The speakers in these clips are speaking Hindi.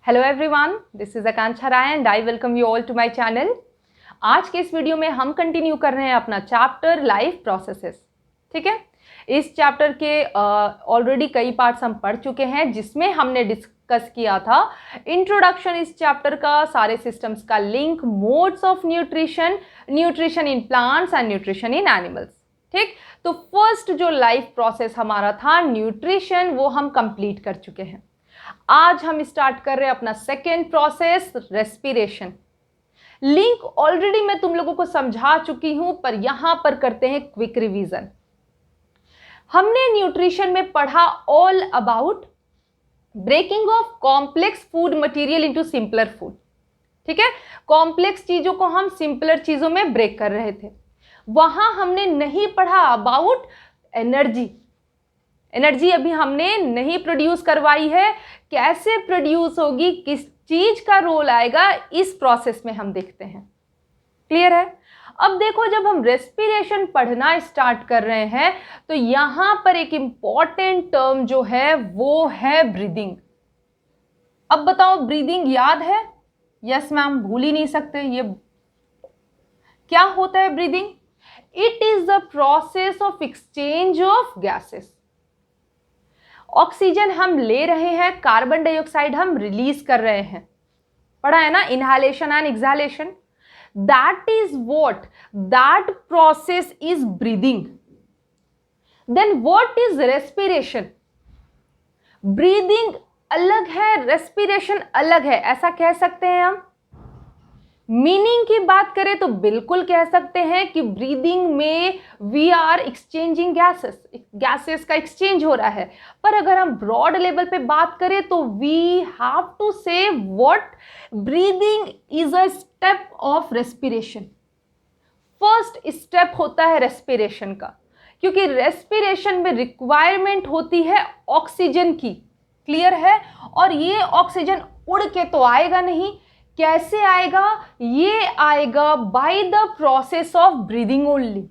Hello everyone, this is Aakanksha Rai and I welcome you all to my channel. आज के इस वीडियो में हम कंटिन्यू कर रहे हैं अपना चैप्टर लाइफ प्रोसेसेस। ठीक है, इस चैप्टर के ऑलरेडी कई पार्ट्स हम पढ़ चुके हैं, जिसमें हमने डिस्कस किया था इंट्रोडक्शन इस चैप्टर का, सारे सिस्टम्स का link, modes of nutrition, nutrition in plants and nutrition in animals. ठीक, तो फर्स्ट जो लाइफ प्रोसेस हमारा था न्यूट्रिशन, वो हम कंप्लीट कर चुके हैं। आज हम स्टार्ट कर रहे हैं अपना second process, respiration. Link already मैं तुम लोगों को समझा चुकी हूं, पर यहां पर करते हैं क्विक रिवीजन। हमने न्यूट्रिशन में पढ़ा all about breaking of complex food material into simpler food. ठीक है, कॉम्प्लेक्स चीजों को हम सिंपलर चीजों में ब्रेक कर रहे थे। वहां हमने नहीं पढ़ा अबाउट एनर्जी। एनर्जी अभी हमने नहीं प्रोड्यूस करवाई है, कैसे प्रोड्यूस होगी, किस चीज का रोल आएगा, इस प्रोसेस में हम देखते हैं। क्लियर है? अब देखो, जब हम रेस्पिरेशन पढ़ना स्टार्ट कर रहे हैं तो यहां पर एक इंपॉर्टेंट टर्म जो है वो है ब्रीदिंग। अब बताओ, ब्रीदिंग याद है? यस मैम, भूल ही नहीं सकते। ये क्या होता है breathing? It is the process of exchange of gases. Oxygen हम ले रहे हैं, कार्बन डाइऑक्साइड हम रिलीज कर रहे हैं। पढ़ा है ना, inhalation and exhalation. That is what, that process is breathing. Then what is respiration? Breathing अलग है, रेस्पिरेशन अलग है, ऐसा कह सकते हैं हम। मीनिंग की बात करें तो बिल्कुल कह सकते हैं कि ब्रीदिंग में वी आर एक्सचेंजिंग गैसेस का एक्सचेंज हो रहा है। पर अगर हम ब्रॉड लेवल पे बात करें तो वी हैव टू से what breathing is a step of respiration. First step होता है रेस्पिरेशन का, क्योंकि रेस्पिरेशन में रिक्वायरमेंट होती है ऑक्सीजन की। क्लियर है? और ये ऑक्सीजन उड़ के तो आएगा नहीं, कैसे आएगा? ये आएगा by the process of breathing only.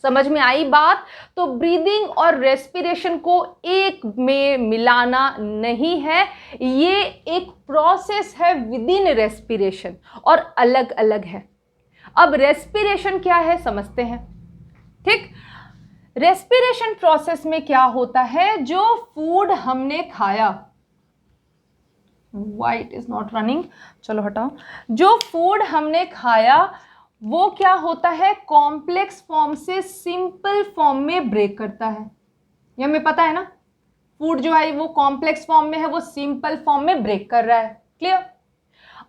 समझ में आई बात? तो ब्रीदिंग और रेस्पिरेशन को एक में मिलाना नहीं है, ये एक प्रोसेस है विद इन रेस्पिरेशन और अलग अलग है। अब रेस्पिरेशन क्या है समझते हैं। ठीक, रेस्पिरेशन प्रोसेस में क्या होता है, जो फूड हमने खाया, वाइट इज नॉट रनिंग, चलो हटाओ, जो फूड हमने खाया वो क्या होता है, कॉम्प्लेक्स फॉर्म से सिंपल फॉर्म में ब्रेक करता है। ये हमें पता है ना, फूड जो है वो कॉम्प्लेक्स फॉर्म में है, वो सिंपल फॉर्म में ब्रेक कर रहा है। क्लियर?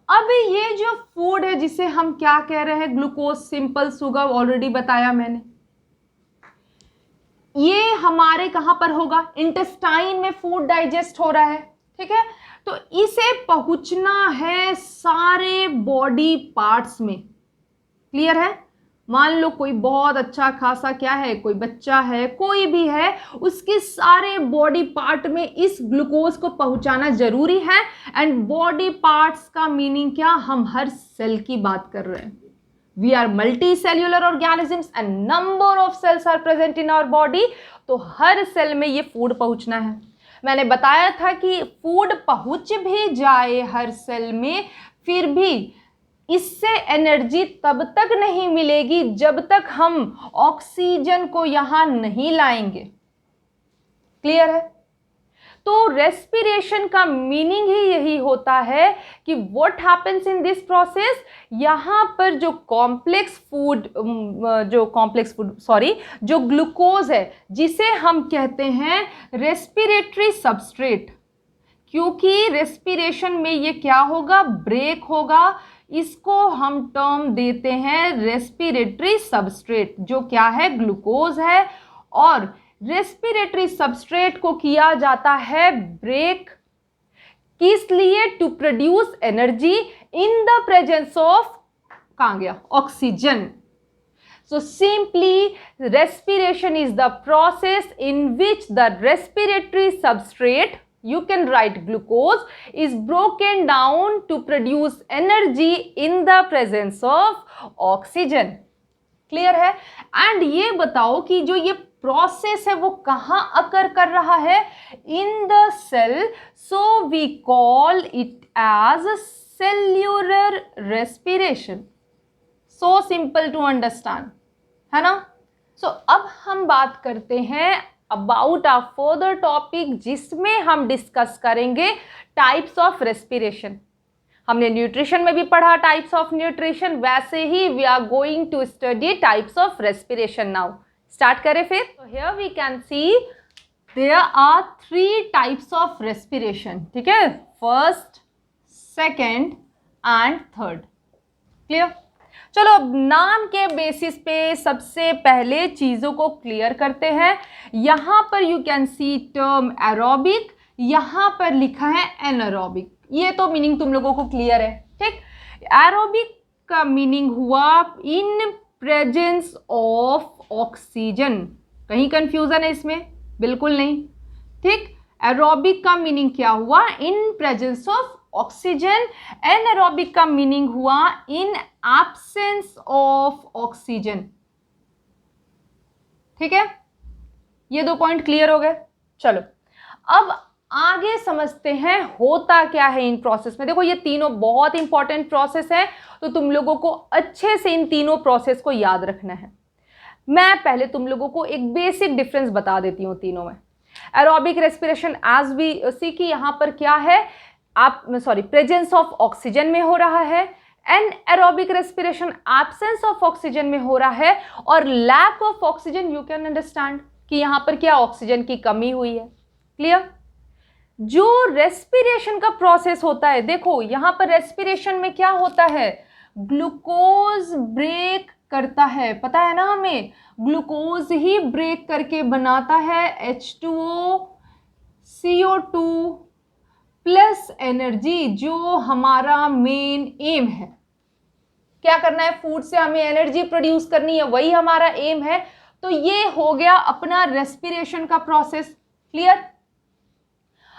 अब ये जो फूड है जिसे हम क्या कह रहे हैं, ग्लूकोज, सिंपल शुगर, ऑलरेडी बताया मैंने। ये हमारे कहां पर होगा, इंटेस्टाइन में फूड डाइजेस्ट हो रहा है। ठीक है, तो इसे पहुंचना है सारे बॉडी पार्ट्स में। क्लियर है? मान लो कोई बहुत अच्छा खासा क्या है, कोई बच्चा है, कोई भी है, उसके सारे बॉडी पार्ट में इस ग्लूकोज को पहुंचाना जरूरी है। एंड बॉडी पार्ट्स का मीनिंग क्या, हम हर सेल की बात कर रहे हैं। We are multi cellular organisms and number of cells are present in our body. तो हर सेल में ये फूड पहुंचना है। मैंने बताया था कि फूड पहुंच भी जाए हर सेल में, फिर भी इससे एनर्जी तब तक नहीं मिलेगी जब तक हम ऑक्सीजन को यहां नहीं लाएंगे। क्लियर है? तो रेस्पिरेशन का मीनिंग ही यही होता है कि what happens in this process, यहां पर जो जो ग्लूकोज है, जिसे हम कहते हैं रेस्पिरेटरी सबस्ट्रेट, क्योंकि रेस्पिरेशन में ये क्या होगा, ब्रेक होगा, इसको हम टर्म देते हैं रेस्पिरेटरी सबस्ट्रेट, जो क्या है, ग्लूकोज है। और रेस्पिरेटरी सबस्ट्रेट को किया जाता है ब्रेक, किस लिए, to produce energy in the presence of, कहां गया, oxygen. So simply respiration is the process in which the respiratory substrate, you can write glucose, is broken down to produce energy in the presence of oxygen. Clear है? एंड ये बताओ कि जो ये प्रोसेस है वो कहाँ अकर कर रहा है, in the cell, so we call it as cellular respiration. So simple to understand, है ना। सो अब हम बात करते हैं अबाउट अ फर्दर टॉपिक जिसमें हम डिस्कस करेंगे टाइप्स ऑफ रेस्पिरेशन। हमने न्यूट्रिशन में भी पढ़ा टाइप्स ऑफ न्यूट्रिशन, वैसे ही we are going to study types of respiration now. Start करें फिर। तो here we can see there are 3 types of respiration, ठीक है, first, second and third. Clear. चलो अब नाम के बेसिस पे सबसे पहले चीजों को क्लियर करते हैं। यहां पर you can see term aerobic, यहां पर लिखा है एनारोबिक। ये तो मीनिंग तुम लोगों को क्लियर है, ठीक। एरोबिक का मीनिंग हुआ इन प्रेजेंस ऑफ ऑक्सीजन। कहीं कंफ्यूजन है इसमें? बिल्कुल नहीं, ठीक। एरोबिक का मीनिंग क्या हुआ, in presence of oxygen. Anaerobic का मीनिंग हुआ इन एब्सेंस ऑफ ऑक्सीजन, ठीक है। ये 2 पॉइंट क्लियर हो गए। चलो अब आगे समझते हैं होता क्या है इन प्रोसेस में। देखो ये तीनों बहुत इंपॉर्टेंट प्रोसेस है, तो तुम लोगों को अच्छे से इन तीनों प्रोसेस को याद रखना है। मैं पहले तुम लोगों को एक बेसिक डिफरेंस बता देती हूँ तीनों में। एरोबिक रेस्पिरेशन एज वी सी की यहाँ पर क्या है, प्रेजेंस ऑफ ऑक्सीजन में हो रहा है। And aerobic respiration absence of oxygen में हो रहा है। और lack of oxygen, you can understand कि यहाँ पर क्या ऑक्सीजन की कमी हुई है। क्लियर। जो रेस्पिरेशन का प्रोसेस होता है, देखो यहां पर रेस्पिरेशन में क्या होता है, ग्लूकोज ब्रेक करता है, पता है ना हमें, ग्लूकोज ही ब्रेक करके बनाता है H2O CO2 प्लस एनर्जी, जो हमारा मेन एम है। क्या करना है, फूड से हमें एनर्जी प्रोड्यूस करनी है, वही हमारा एम है। तो ये हो गया अपना रेस्पिरेशन का प्रोसेस। क्लियर।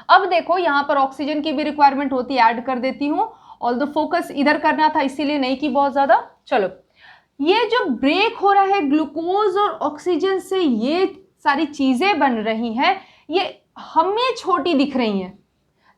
अब देखो यहां पर ऑक्सीजन की भी रिक्वायरमेंट होती है, ऐड कर देती हूं। ऑल द फोकस इधर करना था इसीलिए नहीं की बहुत ज्यादा। चलो ये जो ब्रेक हो रहा है ग्लूकोज और ऑक्सीजन से, ये सारी चीजें बन रही हैं, ये हमें छोटी दिख रही हैं।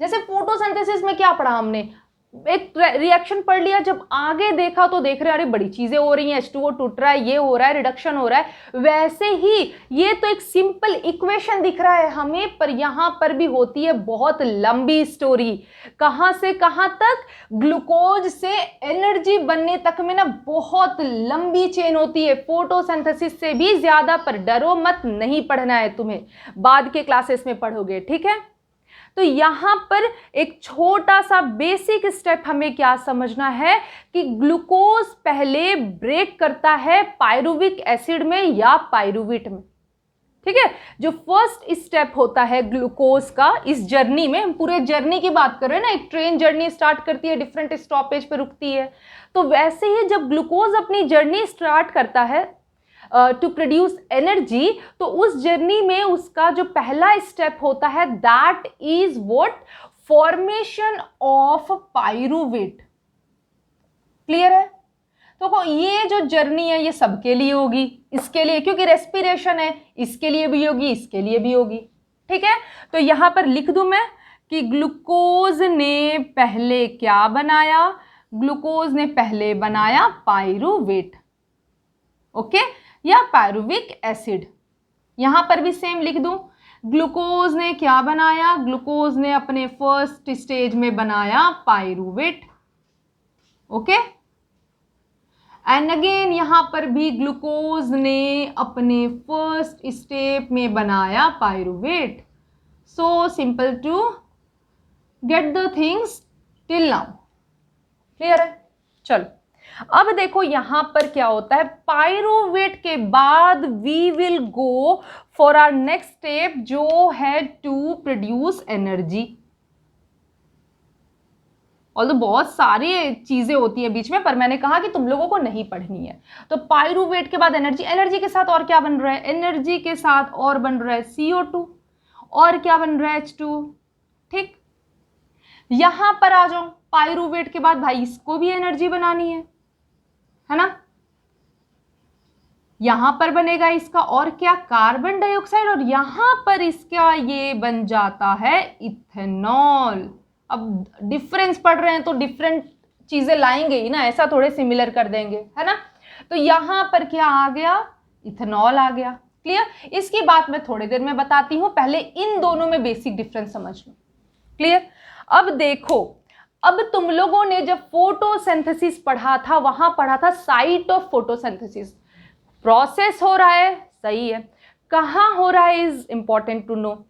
जैसे फोटोसिंथेसिस में क्या पढ़ा हमने, एक रिएक्शन पढ़ लिया, जब आगे देखा तो देख रहे हैं अरे बड़ी चीजें हो रही हैं, H2O टूट रहा है, ये हो रहा है, रिडक्शन हो रहा है। वैसे ही ये तो एक सिंपल इक्वेशन दिख रहा है हमें, पर यहां पर भी होती है बहुत लंबी स्टोरी। कहां से कहां तक, ग्लूकोज से एनर्जी बनने तक में ना बहुत लंबी चेन होती है, फोटोसिंथेसिस से भी ज्यादा। पर डरो मत, नहीं पढ़ना है तुम्हें, बाद के क्लासेस में पढ़ोगे, ठीक है। तो यहां पर एक छोटा सा बेसिक स्टेप हमें क्या समझना है कि ग्लूकोज पहले ब्रेक करता है पायरुविक एसिड में या पायरुवेट में, ठीक है। जो फर्स्ट स्टेप होता है ग्लूकोज का इस जर्नी में, हम पूरे जर्नी की बात कर रहे हैं ना, एक ट्रेन जर्नी स्टार्ट करती है, डिफरेंट स्टॉपेज पे रुकती है, तो वैसे ही जब ग्लूकोज अपनी जर्नी स्टार्ट करता है टू प्रोड्यूस एनर्जी, तो उस जर्नी में उसका जो पहला स्टेप होता है that is what, formation of pyruvate. Clear है। तो ये जो जर्नी है ये सबके लिए होगी, इसके लिए क्योंकि रेस्पिरेशन है, इसके लिए भी होगी, इसके लिए भी होगी, ठीक है। तो यहां पर लिख दूं मैं कि ग्लूकोज ने पहले क्या बनाया, ग्लूकोज ने पहले बनाया पायरुवेट, ओके, या पायरुविक एसिड। यहां पर भी सेम लिख दूं, ग्लूकोज ने क्या बनाया, ग्लूकोज ने अपने फर्स्ट स्टेज में बनाया पायरुवेट, ओके। एंड अगेन यहां पर भी ग्लूकोज ने अपने फर्स्ट स्टेप में बनाया pyruvate. So simple to get the things till now. Clear है। चलो अब देखो यहां पर क्या होता है, पायरुवेट के बाद we will go for our next step जो है टू प्रोड्यूस एनर्जी। और तो बहुत सारी चीजें होती है बीच में, पर मैंने कहा कि तुम लोगों को नहीं पढ़नी है। तो पायरुवेट के बाद एनर्जी, एनर्जी के साथ और क्या बन रहा है, एनर्जी के साथ और बन रहा है CO2, और क्या बन रहा है H2, ठीक। यहां पर आ जाओ, पायरुवेट के बाद भाई इसको भी एनर्जी बनानी है ना। यहाँ पर बनेगा इसका और क्या, कार्बन डाइऑक्साइड, और यहाँ पर इसका ये बन जाता है इथेनॉल। अब डिफरेंस पढ़ रहे हैं तो डिफरेंट चीजें लाएंगे ही ना, ऐसा थोड़े सिमिलर कर देंगे, है ना। तो यहाँ पर क्या आ गया, इथेनॉल आ गया। क्लियर। इसकी बात मैं थोड़ी देर में बताती हूं, पहले इन दोनों में बेसिक डिफरेंस समझ लो। क्लियर। अब देखो, अब तुम लोगों ने जब फोटोसिंथेसिस पढ़ा था, वहां पढ़ा था साइट ऑफ फोटोसिंथेसिस। प्रोसेस हो रहा है, सही है, कहां हो रहा है इज इंपॉर्टेंट टू नो।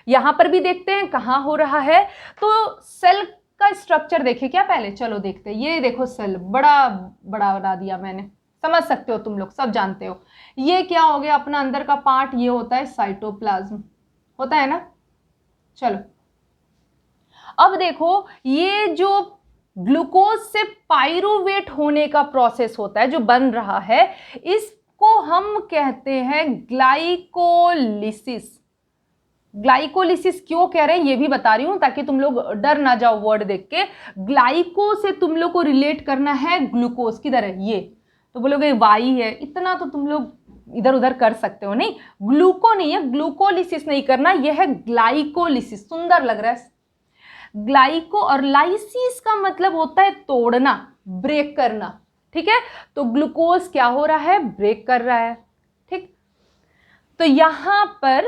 यहां पर भी देखते हैं कहां हो रहा है। तो सेल का स्ट्रक्चर देखे क्या पहले, चलो देखते हैं। ये देखो सेल बड़ा बड़ा बना दिया मैंने, समझ सकते हो तुम लोग, सब जानते हो। ये क्या हो गया अपना अंदर का पार्ट, ये होता है साइटोप्लाज्म, होता है ना। चलो अब देखो, ये जो ग्लूकोज से पाइरूवेट होने का प्रोसेस होता है जो बन रहा है, इसको हम कहते हैं ग्लाइकोलिसिस। ग्लाइकोलिसिस क्यों कह रहे हैं ये भी बता रही हूं, ताकि तुम लोग डर ना जाओ वर्ड देख के। ग्लाइको से तुम लोग को रिलेट करना है ग्लूकोज, किधर है ये, तो बोलोगे वाई है, इतना तो तुम लोग इधर उधर कर सकते हो। नहीं, ग्लूको नहीं है, ग्लूकोलिसिस नहीं करना, यह है ग्लाइकोलिसिस। सुंदर लग रहा है। ग्लाइको और लाइसिस का मतलब होता है तोड़ना, ब्रेक करना। ठीक है, तो ग्लूकोज क्या हो रहा है, ब्रेक कर रहा है। ठीक, तो यहां पर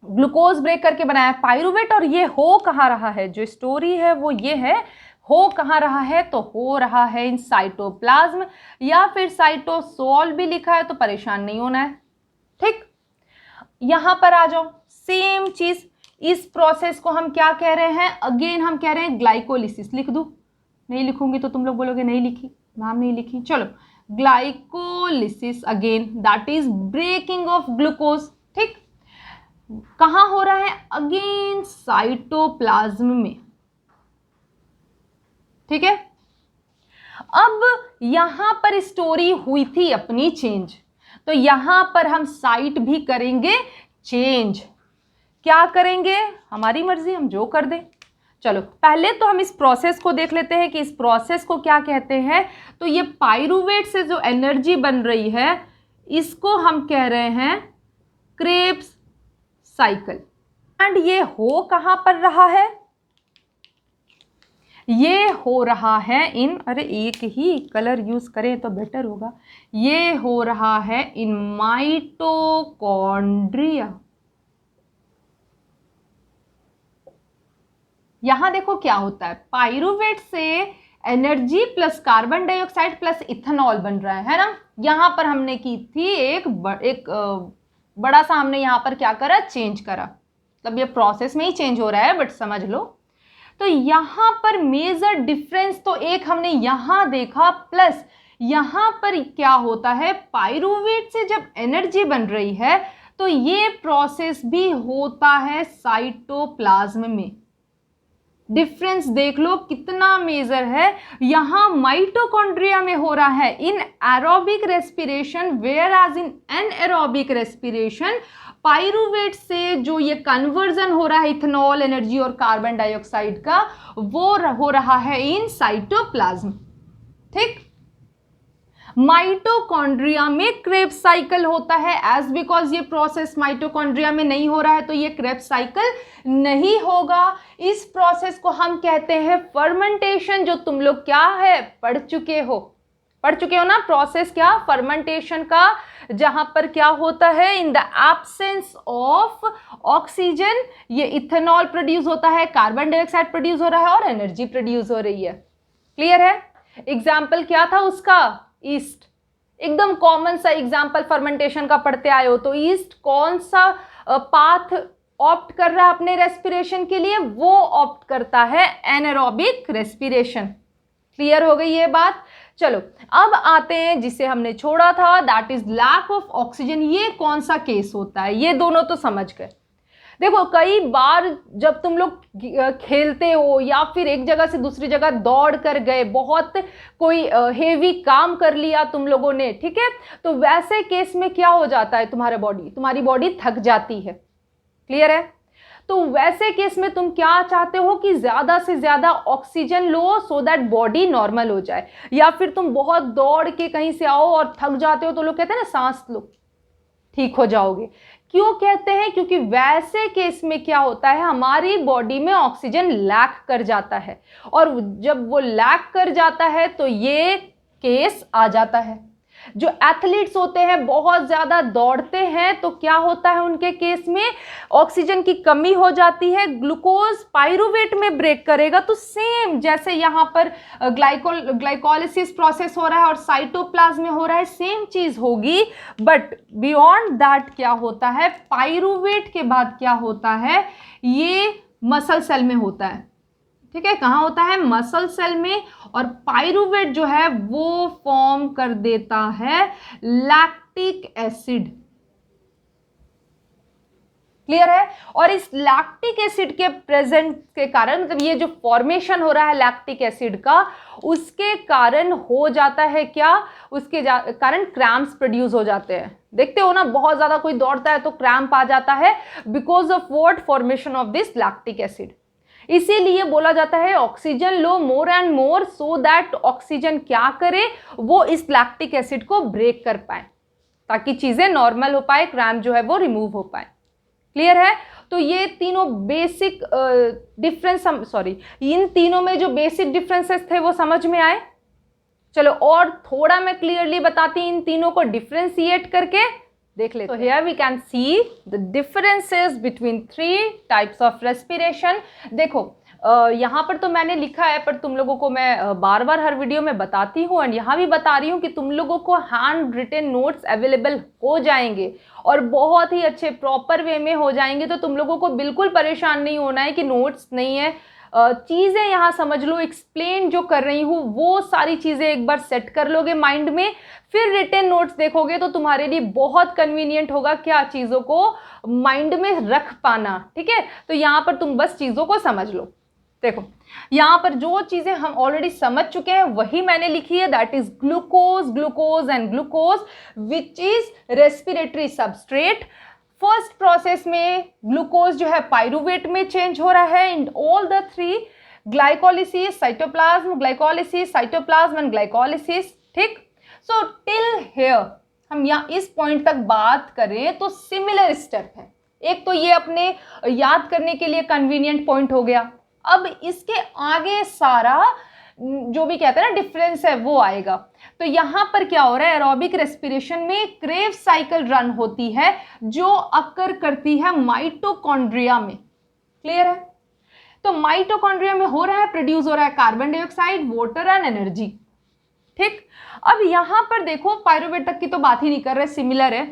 ग्लूकोज ब्रेक करके बनाया पाइरूवेट, और ये हो कहाँ रहा है, जो स्टोरी है वो ये है, हो कहाँ रहा है, तो हो रहा है इन साइटोप्लाज्म, या फिर साइटोसोल भी लिखा है तो परेशान नहीं होना है। ठीक, यहां पर आ जाओ, सेम चीज। इस प्रोसेस को हम क्या कह रहे हैं, अगेन हम कह रहे हैं ग्लाइकोलिसिस। लिख दूं, नहीं लिखूंगी तो तुम लोग बोलोगे नहीं लिखी मैम, नहीं लिखी। चलो, glycolysis again that is breaking of glucose. ठीक, कहां हो रहा है, अगेन साइटोप्लाज्म में। ठीक है, अब यहां पर स्टोरी हुई थी अपनी चेंज, तो यहां पर हम साइट भी करेंगे चेंज। क्या करेंगे, हमारी मर्जी, हम जो कर दें। चलो पहले तो हम इस प्रोसेस को देख लेते हैं कि इस प्रोसेस को क्या कहते हैं। तो ये पाइरूवेट से जो एनर्जी बन रही है, इसको हम कह रहे हैं क्रेब्स साइकिल। एंड ये हो कहां पर रहा है, ये हो रहा है इन, अरे एक ही कलर यूज करें तो बेटर होगा, ये हो रहा है इन माइटोकॉन्ड्रिया। यहां देखो क्या होता है, पाइरूवेट से energy plus carbon dioxide plus ethanol बन रहा है ना। यहां पर हमने की थी एक बड़ा सा, हमने यहां पर क्या करा, चेंज करा। मतलब ये प्रोसेस में ही चेंज हो रहा है, बट समझ लो। तो यहां पर मेजर डिफरेंस तो एक हमने यहां देखा, प्लस यहां पर क्या होता है, पाइरूवेट से जब एनर्जी बन रही है तो ये प्रोसेस भी होता है साइटोप्लाज्म में। डिफरेंस देख लो कितना मेजर है। यहां माइटोकॉन्ड्रिया में हो रहा है in aerobic respiration, whereas in anaerobic respiration pyruvate से जो ये कन्वर्जन हो रहा है इथेनॉल एनर्जी और कार्बन डाइऑक्साइड का, वो हो रहा है इन साइटोप्लाज्म। ठीक, माइटोकॉन्ड्रिया में क्रेब्स साइकिल होता है, एज बिकॉज ये प्रोसेस माइटोकॉन्ड्रिया में नहीं हो रहा है तो ये क्रेब्स साइकिल नहीं होगा। इस प्रोसेस को हम कहते हैं फर्मेंटेशन, जो तुम लोग क्या है पढ़ चुके हो ना, प्रोसेस क्या, फर्मेंटेशन का, जहां पर क्या होता है, in the absence of oxygen ये इथेनॉल प्रोड्यूस होता है, कार्बन डाइऑक्साइड प्रोड्यूस हो रहा है और एनर्जी प्रोड्यूस हो रही है। क्लियर है। एग्जाम्पल क्या था उसका, ईस्ट। एकदम कॉमन सा एग्जाम्पल फर्मेंटेशन का पढ़ते आए हो, तो ईस्ट कौन सा पाथ ऑप्ट कर रहा है अपने रेस्पिरेशन के लिए, वो ऑप्ट करता है एनारोबिक रेस्पिरेशन। क्लियर हो गई ये बात। चलो अब आते हैं जिसे हमने छोड़ा था, that is lack of oxygen. ये कौन सा केस होता है, ये दोनों तो समझ गए। देखो कई बार जब तुम लोग खेलते हो या फिर एक जगह से दूसरी जगह दौड़ कर गए, बहुत कोई हेवी काम कर लिया तुम लोगों ने, ठीक है, तो वैसे केस में क्या हो जाता है, तुम्हारी बॉडी थक जाती है। क्लियर है। तो वैसे केस में तुम क्या चाहते हो कि ज़्यादा से ज़्यादा oxygen low so that body normal हो जाए, या फिर तुम बहुत दौड़ के कहीं से आओ और थक जाते हो तो लोग कहते हैं ना सांस लो, ठीक हो जाओगे। क्यों कहते हैं? क्योंकि वैसे केस में क्या होता है, हमारी बॉडी में ऑक्सीजन लैक कर जाता है, और जब वो लैक कर जाता है तो ये केस आ जाता है। जो एथलीट्स होते हैं, बहुत ज़्यादा दौड़ते हैं, तो क्या होता है उनके केस में, ऑक्सीजन की कमी हो जाती है, ग्लूकोज पाइरूवेट में ब्रेक करेगा। तो सेम जैसे यहाँ पर ग्लाइकोलिसिस प्रोसेस हो रहा है और साइटोप्लाज्म में हो रहा है, सेम चीज़ होगी, बट बियॉन्ड दैट क्या होता है, पाइरूवेट के बाद क्या होता है, ये मसल सेल में होता है। ठीक है, कहाँ होता है? मसल सेल में। और पाइरूवेट जो है वो फॉर्म कर देता है लैक्टिक एसिड। क्लियर है? और इस लैक्टिक एसिड के प्रेजेंट के कारण, मतलब ये जो फॉर्मेशन हो रहा है लैक्टिक एसिड का, उसके कारण हो जाता है क्या, उसके कारण क्रैम्प्स प्रोड्यूस हो जाते हैं। देखते हो ना, बहुत ज्यादा कोई दौड़ता है तो क्रैम्प आ जाता है, because of what, formation of this lactic acid. इसीलिए बोला जाता है oxygen low more and more, so that oxygen क्या करे, वो इस लैक्टिक एसिड को ब्रेक कर पाए, ताकि चीजें नॉर्मल हो पाए, क्रैम्प जो है वो रिमूव हो पाए। क्लियर है? तो ये तीनों बेसिक डिफरेंस, इन तीनों में जो बेसिक डिफरेंसेस थे वो समझ में आए। चलो और थोड़ा मैं क्लियरली बताती हूं, इन तीनों को डिफरेंशिएट करके देख लेते हैं। Here we can see the differences between 3 types of respiration. देखो यहाँ पर तो मैंने लिखा है, पर तुम लोगों को मैं बार बार हर वीडियो में बताती हूँ, और यहाँ भी बता रही हूँ कि तुम लोगों को हैंड रिटन नोट्स अवेलेबल हो जाएंगे और बहुत ही अच्छे प्रॉपर वे में हो जाएंगे। तो तुम लोगों को बिल्कुल परेशान नहीं होना है कि नोट्स नहीं है। चीज़ें यहाँ समझ लो, एक्सप्लेन जो कर रही हूँ वो सारी चीज़ें एक बार सेट कर लोगे माइंड में, फिर रिटन नोट्स देखोगे तो तुम्हारे लिए बहुत कन्वीनियंट होगा क्या चीज़ों को माइंड में रख पाना। ठीक है, तो यहाँ पर तुम बस चीज़ों को समझ लो। देखो यहाँ पर जो चीज़ें हम ऑलरेडी समझ चुके हैं वही मैंने लिखी है, that is glucose, glucose and glucose which is respiratory substrate. First process में ग्लूकोज जो है पाइरूवेट में चेंज हो रहा है in all the 3, glycolysis, cytoplasm, glycolysis, cytoplasm and glycolysis. ठीक, सो टिल हियर हम यहाँ इस पॉइंट तक बात करें तो सिमिलर स्टेप है। एक तो ये अपने याद करने के लिए कन्वीनियंट पॉइंट हो गया। अब इसके आगे सारा जो भी कहते हैं ना डिफरेंस है वो आएगा। तो यहाँ पर क्या हो रहा है, एरोबिक रेस्पिरेशन में क्रेव साइकिल रन होती है जो अकर करती है माइटोकॉन्ड्रिया में। क्लियर है? तो माइटोकॉन्ड्रिया में हो रहा है, प्रोड्यूस हो रहा है carbon dioxide, water and energy. ठीक, अब यहाँ पर देखो पाइरूवेट तक की तो बात ही नहीं कर रहे, सिमिलर है।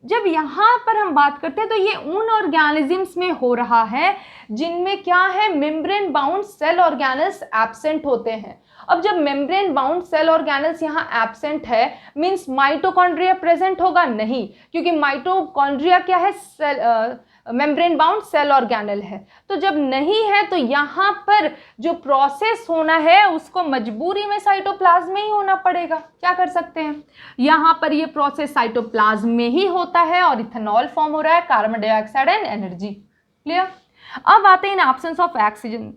जब यहाँ पर हम बात करते हैं तो ये उन ऑर्गेनिजम्स में हो रहा है जिनमें क्या है, membrane bound cell organelles absent होते हैं। अब जब मेम्ब्रेन बाउंड सेल ऑर्गेनल्स यहाँ एब्सेंट है, मींस माइटोकॉन्ड्रिया प्रेजेंट होगा नहीं, क्योंकि माइटोकॉन्ड्रिया क्या है, cell membrane bound cell organelle है। तो जब नहीं है तो यहाँ पर जो प्रोसेस होना है उसको मजबूरी में साइटोप्लाज्म में ही होना पड़ेगा। क्या कर सकते हैं, यहाँ पर ये प्रोसेस साइटोप्लाज्म में ही होता है और इथेनॉल फॉर्म हो रहा है, carbon dioxide and energy. Clear? अब आते हैं in absence of oxygen.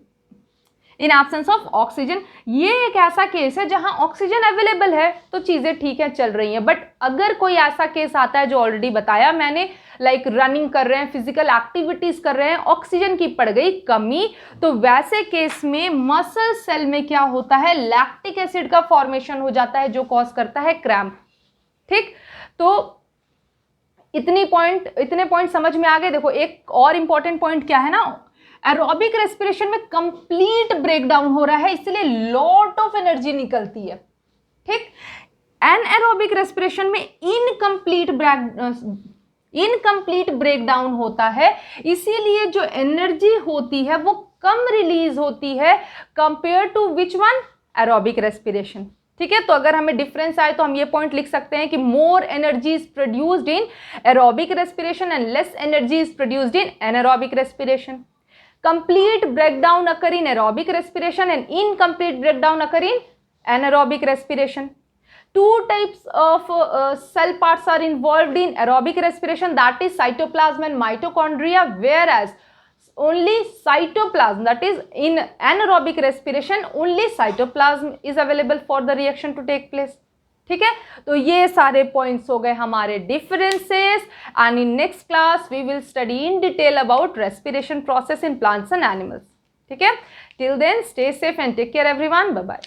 In absence of oxygen, ये एक ऐसा केस है जहां ऑक्सीजन अवेलेबल है तो चीज़ें ठीक है, चल रही हैं। बट अगर कोई ऐसा केस आता है जो ऑलरेडी बताया मैंने, लाइक रनिंग कर रहे हैं, फिजिकल एक्टिविटीज कर रहे हैं, ऑक्सीजन की पड़ गई कमी, तो वैसे केस में मसल सेल में क्या होता है, लैक्टिक एसिड का फॉर्मेशन हो जाता है जो कॉज करता है क्रैम्प। ठीक, तो इतने पॉइंट समझ में आ गए। देखो एक और इंपॉर्टेंट पॉइंट क्या है ना, एरोबिक रेस्पिरेशन में कंप्लीट ब्रेकडाउन हो रहा है, इसलिए लॉट ऑफ एनर्जी निकलती है। ठीक, एनएरोबिक रेस्पिरेशन में इनकम्प्लीट ब्रेकडाउन होता है, इसीलिए जो एनर्जी होती है वो कम रिलीज होती है compare to which one, aerobic respiration. ठीक है, तो अगर हमें डिफरेंस आए तो हम ये पॉइंट लिख सकते हैं कि more energy is produced in aerobic respiration and less energy is produced in anaerobic respiration. Complete breakdown occur in aerobic respiration and incomplete breakdown occur in anaerobic respiration. Two types of cell parts are involved in aerobic respiration, that is cytoplasm and mitochondria, whereas only cytoplasm, that is in anaerobic respiration only cytoplasm is available for the reaction to take place. ठीक है, तो ये सारे पॉइंट्स हो गए हमारे differences, and in next class we will study in detail about respiration process in plants and animals. ठीक है, till then stay safe and take care everyone. Bye bye.